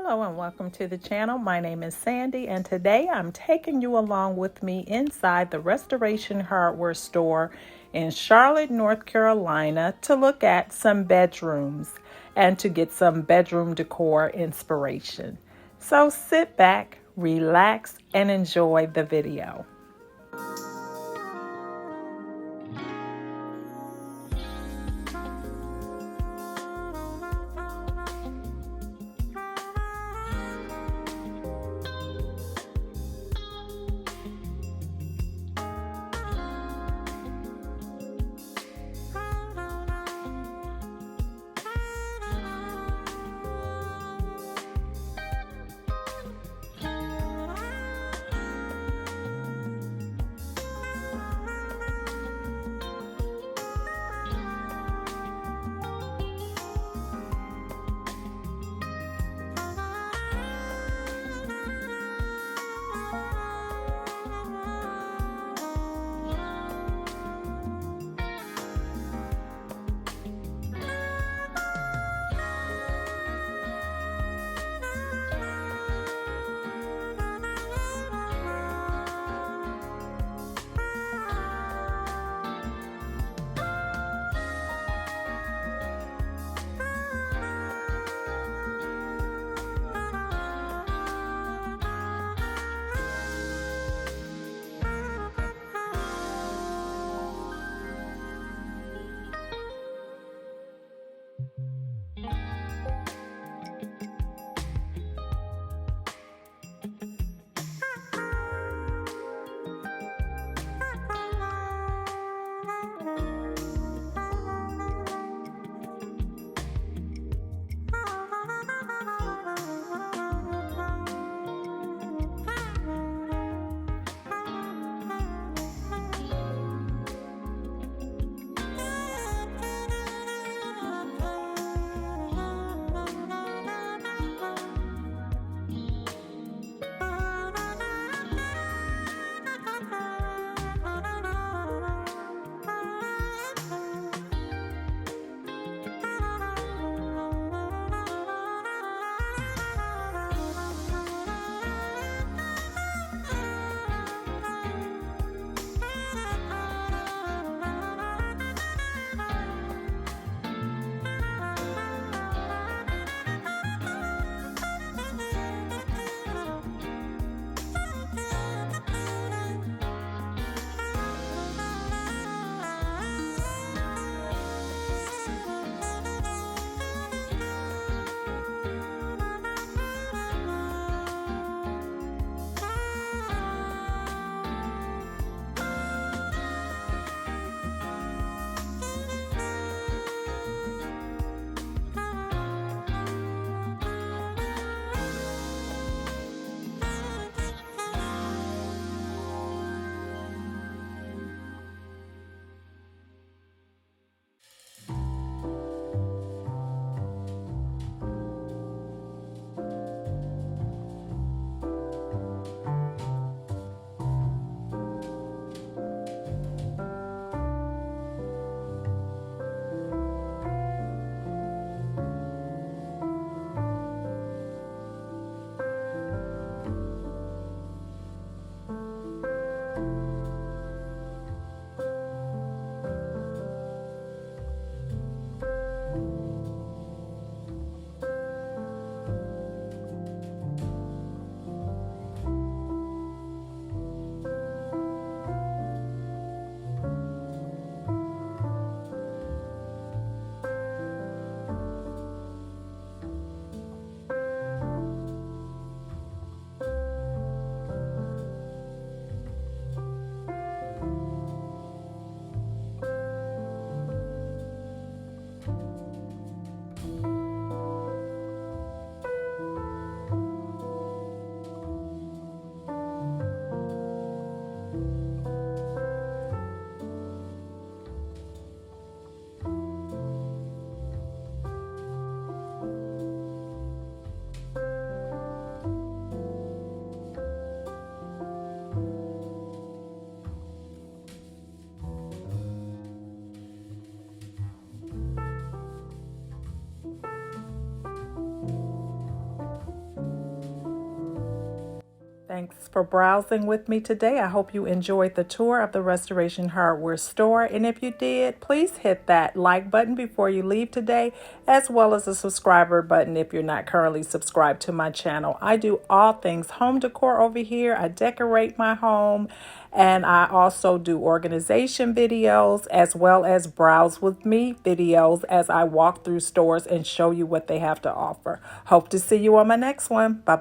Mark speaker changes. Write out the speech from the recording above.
Speaker 1: Hello and welcome to the channel. My name is Sandy and today I'm taking you along with me inside the Restoration Hardware store in Charlotte, North Carolina to look at some bedrooms and to get some bedroom decor inspiration. So sit back, relax, and enjoy the video. Thanks for browsing with me today. I hope you enjoyed the tour of the Restoration Hardware store. And if you did, please hit that like button before you leave today, as well as the subscriber button if you're not currently subscribed to my channel. I do all things home decor over here. I decorate my home, and I also do organization videos as well as browse with me videos as I walk through stores and show you what they have to offer. Hope to see you on my next one. Bye.